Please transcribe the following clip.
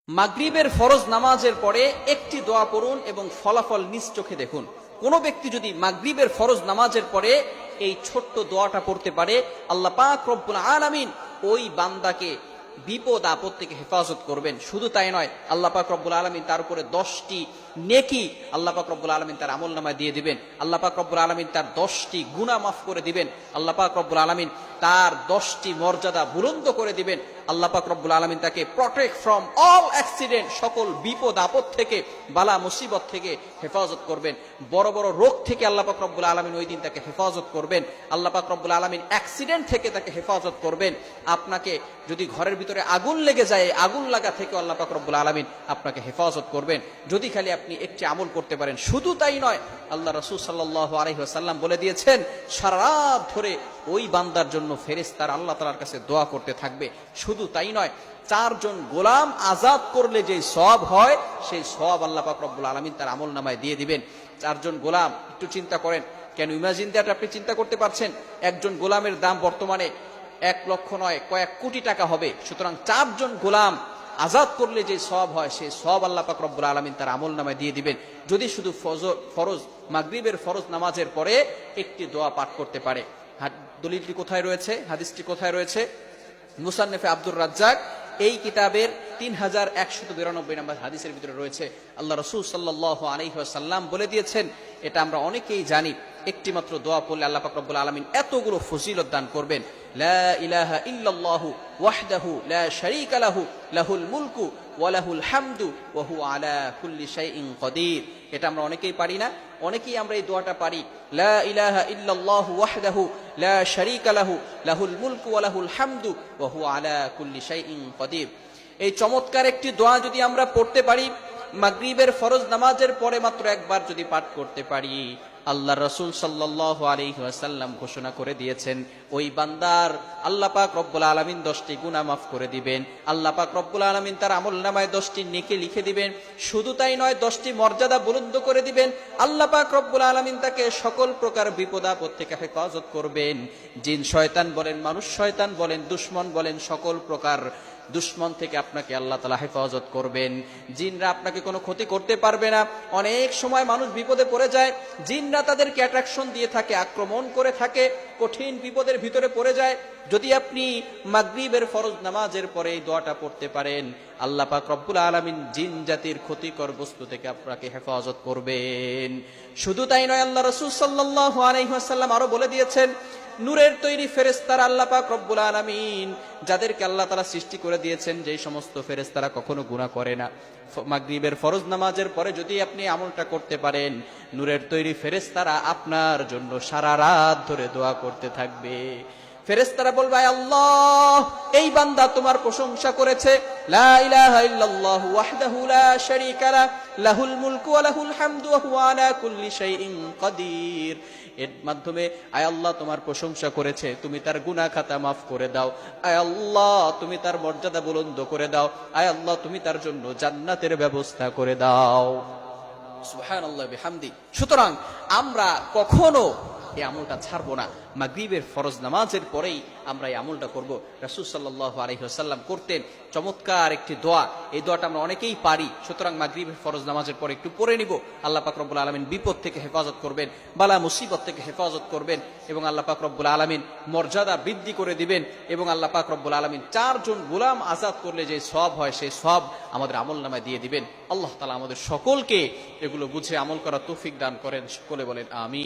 মাগরিবের ফরজ নামাজের পরে একটি দোয়া পড়ুন এবং ফলাফল নিজ চোখে দেখুন। কোন ব্যক্তি যদি মাগরিবের ফরজ নামাজের পরে এই ছোট্ট দোয়াটা পড়তে পারে, আল্লাহ পাক রব্বুল আলামিন ওই বান্দাকে বিপদ আপদ থেকে হেফাজত করবেন। শুধু তাই নয়, আল্লাহ পাক রব্বুল আলামিন তার উপরে 10টি নেকি আল্লাহ পাক রব্বুল আলামিন তার আমলনামায় দিয়ে দিবেন। আল্লাহ পাক রব্বুল আলামিন তার 10টি গুনাহ মাফ করে দিবেন। আল্লাহ পাক রব্বুল আলামিন তার 10টি মর্যাদা বুলন্দ করে দিবেন। আল্লাহ পাক রব্বুল আলামিন তাকে প্রটেক্ট ফ্রম অল অ্যাক্সিডেন্ট, সকল বিপদ আপদ থেকে, বালা মুসিবত থেকে হেফাজত করবেন। বড় বড় রোগ থেকে আল্লাহ পাক রব্বুল আলামিন ওই দিন তাকে হেফাজত করবেন। আল্লাহ পাক রব্বুল আলামিন অ্যাক্সিডেন্ট থেকে তাকে হেফাজত করবেন। আপনাকে যদি ঘরের ভিতরে আগুন লেগে যায়, আগুন লাগা থেকে আল্লাহ পাক রব্বুল আলামিন আপনাকে হেফাজত করবেন, যদি খালি আপনি একটি আমল করতে পারেন। শুধু তাই নয়, আল্লাহ রাসূল সাল্লাল্লাহু আলাইহি ওয়াসাল্লাম বলে দিয়েছেন, সারা রাত ধরে ওই বান্দার জন্য ফেরেশতারা আল্লাহ তাআলার কাছে দোয়া করতে থাকবে। শুধু তাই নয়, 4 জন গোলাম আজাদ করলে যে সওয়াব হয়, সেই সওয়াব আল্লাহ পাক রব্বুল আলামিন তার আমলনামায় দিয়ে দিবেন। 4 জন গোলাম, একটু চিন্তা করেন, কেন ইমাজিন দ্যাট, আপনি চিন্তা করতে পারছেন একজন গোলামের দাম বর্তমানে 1 লক্ষ নয়, কয়েক কোটি টাকা হবে। সুতরাং 4 জন গোলাম আজাদ করলে যে সওয়াব হয়, সেই সওয়াব আল্লাহ পাক রব্বুল আলামিন তার আমলনামায় দিয়ে দিবেন, যদি শুধু ফরজ মাগরিবের ফরজ নামাজের পরে একটি দোয়া পাঠ করতে পারে। দলিলটি কোথায় রয়েছে, হাদিসটি কোথায় রয়েছে? মুসান্নেফে আব্দুর রাজ্জাক এই কিতাবের 3192 নম্বর হাদিসের ভিতরে রয়েছে। আল্লাহ রাসূল সাল্লাল্লাহু আলাইহি ওয়াসাল্লাম বলে দিয়েছেন, এটা আমরা অনেকেই জানি, একটি মাত্র দোয়া পড়লে আল্লাহ পাক রব্বুল আলামিন এতগুলো ফজিলত দান করবেন। লা ইলাহা ইল্লাল্লাহু ওয়াহদাহু লা শারীকা লাহু লাহুল মুলকু ওয়া লাহুল হামদু ওয়া হুয়া আলা কুল্লি শাইইন কাদির। এটা আমরা অনেকেই পারি না, অনেকেই আমরা এই দোয়াটা পারি, লা ইলাহা ইল্লাল্লাহু ওয়াহদাহু লা শারীকা লাহু লাহুল মুলকু ওয়া লাহুল হামদু ওয়া হুয়া আলা কুল্লি শাইইন কাদির। এই চমৎকার একটি দোয়া যদি আমরা পড়তে পারি, মাগরিবের ফরজ নামাজের পরে মাত্র একবার যদি পাঠ করতে পারি, আল্লাহ রাসূল সাল্লাল্লাহু আলাইহি ওয়াসাল্লাম ঘোষণা করে দিয়েছেন, ওই বান্দার আল্লাহ পাক রব্বুল আলামিন 10টি গুনাহ মাফ করে দিবেন। আল্লাহ পাক রব্বুল আলামিন তার আমলনামায় 10টি নেকি লিখে দিবেন। শুধু তাই নয়, 10টি মর্যাদা বুলন্দ করে দিবেন। আল্লাহ পাক রব্বুল আলামিন তাকে সকল প্রকার বিপদ আপদ থেকে হেফাজত করবেন। জিন শয়তান বলেন, মানুষ শয়তান বলেন, দুশমন বলেন, সকল প্রকার দুশমন থেকে আপনাকে আল্লাহ তাআলা হেফাজত করবেন। জিনরা আপনাকে কোনো ক্ষতি করতে পারবে না। অনেক সময় মানুষ বিপদে পড়ে যায়, জিনরা তাদেরকে অ্যাট্রাকশন দিয়ে থাকে, আক্রমণ করে থাকে, কঠিন বিপদের ভিতরে পড়ে যায়। যদি আপনি মাগরিবের ফরজ নামাজের পরে এই দোয়াটা পড়তে পারেন, আল্লাহ পাক রব্বুল আলামিন জিন জাতির ক্ষতিকর বস্তু থেকে আপনাকে হেফাজত করবেন। শুধু তাই নয়, আল্লাহ রাসূল সাল্লাল্লাহু আলাইহি ওয়াসাল্লাম আরো বলে দিয়েছেন, নূরের তৈরি ফেরেশতারা আল্লাহ পাক রব্বুল আলামিন যাদেরকে আল্লাহ তাআলা সৃষ্টি করে দিয়েছেন, যেই সমস্ত ফেরেশতারা কখনো গুনাহ করে না, মাগরিবের ফরজ নামাজের পরে যদি আপনি আমলটা করতে পারেন, নূরের তৈরি ফেরেশতারা আপনার জন্য সারা রাত ধরে দোয়া করতে থাকবে। ফেরেশতারা বলবে, আল্লাহ, এই বান্দা তোমার প্রশংসা করেছে, লা ইলাহা ইল্লাল্লাহু ওয়াহদাহু লা শারীকা লাহু লাহুল মুলকু ওয়া লাহুল হামদু ওয়া হুয়া আলা কুল্লি শাইইন কাদির। এর মাধ্যমে আয় আল্লাহ তোমার প্রশংসা করেছে, তুমি তার গুনাহ খাতা মাফ করে দাও। আয় আল্লাহ, তুমি তার মর্যাদা বুলন্দ করে দাও। আয় আল্লাহ, তুমি তার জন্য জান্নাতের ব্যবস্থা করে দাও। সুবহানাল্লাহ বিহামদি। সুতরাং আমরা কখনো এই আমলটা ছাড়বো না। মাগরিবের ফরজ নামাজের পরেই আমরা এই আমলটা করব। রাসূল সাল্লাল্লাহু আলাইহি ওয়াসাল্লাম করতেন চমৎকার একটি দোয়া, এই দোয়াটা আমরা অনেকেই পারি। সুতরাং মাগরিবের ফরজ নামাজের পরে একটু পড়ে নিব। আল্লাহ পাক রব্বুল আলামিন বিপদ থেকে হেফাজত করবেন, বালা মুসিবত থেকে হেফাজত করবেন, এবং আল্লাহ পাক রব্বুল আলামিন মর্যাদা বৃদ্ধি করে দিবেন। এবং আল্লাহ পাক রব্বুল আলামিন 4 জন গোলাম আজাদ করলে যে সওয়াব হয়, সেই সওয়াব আমাদের আমলনামায় দিয়ে দিবেন। আল্লাহ তাআলা আমাদের সকলকে এগুলো বুঝে আমল করার তৌফিক দান করেন। সকলে বলেন আমিন।